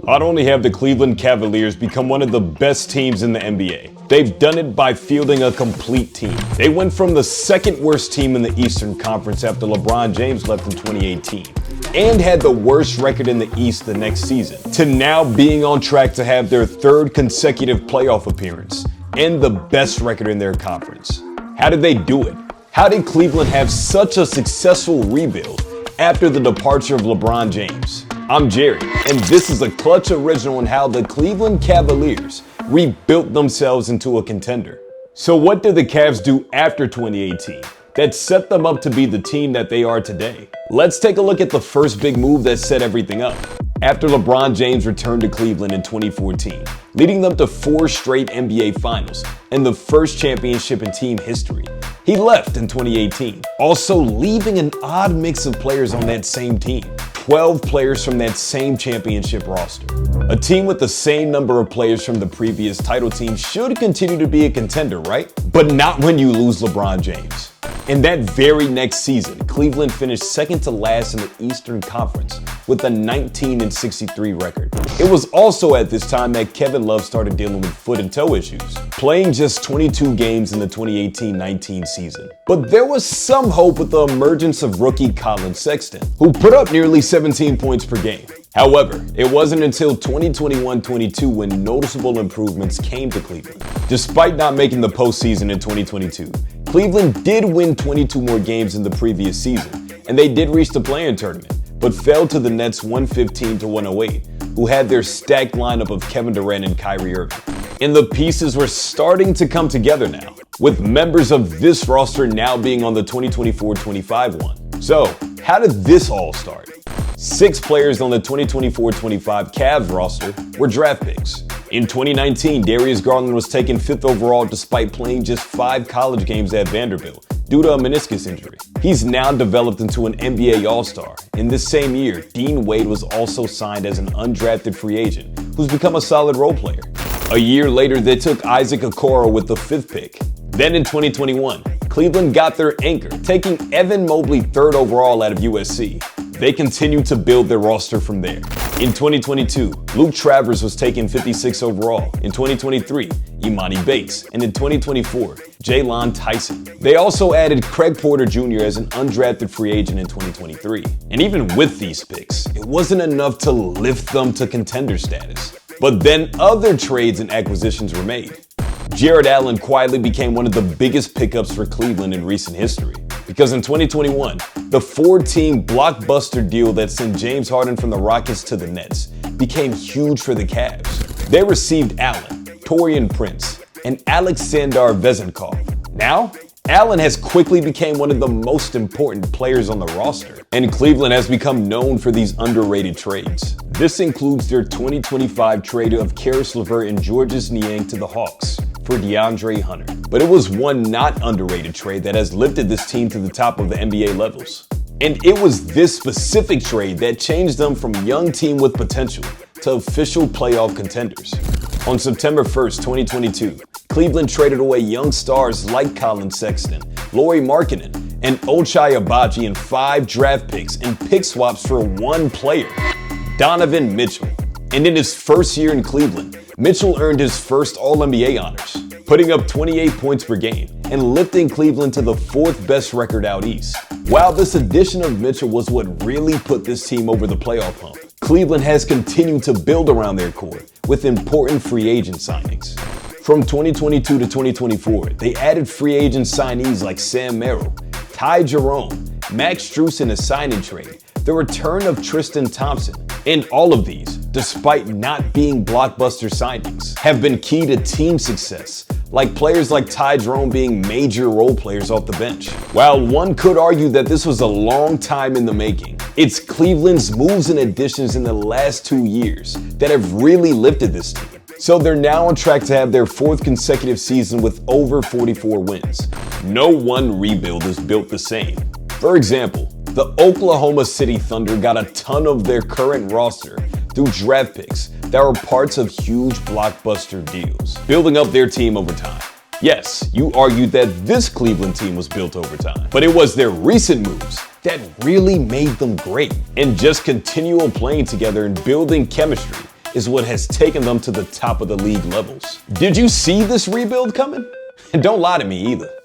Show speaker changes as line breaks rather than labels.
Not only have the Cleveland Cavaliers become one of the best teams in the NBA, they've done it by fielding a complete team. They went from the second worst team in the Eastern Conference after LeBron James left in 2018, and had the worst record in the East the next season, to now being on track to have their third consecutive playoff appearance and the best record in their conference. How did they do it? How did Cleveland have such a successful rebuild after the departure of LeBron James? I'm Jerry, and this is a Clutch original on how the Cleveland Cavaliers rebuilt themselves into a contender. So what did the Cavs do after 2018 that set them up to be the team that they are today? Let's take a look at the first big move that set everything up. After LeBron James returned to Cleveland in 2014, leading them to 4 straight NBA Finals and the first championship in team history, he left in 2018, also leaving an odd mix of players on that same team. 12 players from that same championship roster. A team with the same number of players from the previous title team should continue to be a contender, right? But not when you lose LeBron James. In that very next season, Cleveland finished second to last in the Eastern Conference with a 19-63 record. It was also at this time that Kevin Love started dealing with foot and toe issues, playing just 22 games in the 2018-19 season. But there was some hope with the emergence of rookie Colin Sexton, who put up nearly 17 points per game. However, it wasn't until 2021-22 when noticeable improvements came to Cleveland. Despite not making the postseason in 2022, Cleveland did win 22 more games than the previous season, and they did reach the play-in tournament, but fell to the Nets 115-108, who had their stacked lineup of Kevin Durant and Kyrie Irving. And the pieces were starting to come together now, with members of this roster now being on the 2024-25 one. So, how did this all start? 6 players on the 2024-25 Cavs roster were draft picks. In 2019, Darius Garland was taken 5th overall despite playing just 5 college games at Vanderbilt due to a meniscus injury. He's now developed into an NBA All-Star. In this same year, Dean Wade was also signed as an undrafted free agent who's become a solid role player. A year later, they took Isaac Okoro with the 5th pick. Then in 2021, Cleveland got their anchor, taking Evan Mobley 3rd overall out of USC. They continued to build their roster from there. In 2022, Luke Travers was taken 56 overall. In 2023, Imani Bates. And in 2024, Jaylon Tyson. They also added Craig Porter Jr. as an undrafted free agent in 2023. And even with these picks, it wasn't enough to lift them to contender status. But then other trades and acquisitions were made. Jared Allen quietly became one of the biggest pickups for Cleveland in recent history. Because in 2021, the 4-team blockbuster deal that sent James Harden from the Rockets to the Nets became huge for the Cavs. They received Allen, Taurean Prince, and Alexander Vezenkov. Now, Allen has quickly become one of the most important players on the roster, and Cleveland has become known for these underrated trades. This includes their 2025 trade of Karis LeVert and Georges Niang to the Hawks for DeAndre Hunter. But it was one not underrated trade that has lifted this team to the top of the NBA levels. And it was this specific trade that changed them from young team with potential to official playoff contenders. On September 1st, 2022, Cleveland traded away young stars like Colin Sexton, Lauri Markkanen, and Ochai Agbaji in 5 draft picks and pick swaps for 1 player, Donovan Mitchell. And in his first year in Cleveland, Mitchell earned his first All-NBA honors, putting up 28 points per game and lifting Cleveland to the 4th best record out east. While this addition of Mitchell was what really put this team over the playoff hump, Cleveland has continued to build around their core with important free agent signings. From 2022 to 2024, they added free agent signees like Sam Merrill, Ty Jerome, Max Strus in a signing trade, the return of Tristan Thompson, and all of these, despite not being blockbuster signings, have been key to team success, like players like Ty Jerome being major role players off the bench. While one could argue that this was a long time in the making, it's Cleveland's moves and additions in the last 2 years that have really lifted this team. So they're now on track to have their 4th consecutive season with over 44 wins. No one rebuild is built the same. For example, the Oklahoma City Thunder got a ton of their current roster through draft picks that were parts of huge blockbuster deals, building up their team over time. Yes, you argued that this Cleveland team was built over time, but it was their recent moves that really made them great. And just continual playing together and building chemistry is what has taken them to the top of the league levels. Did you see this rebuild coming? And don't lie to me either.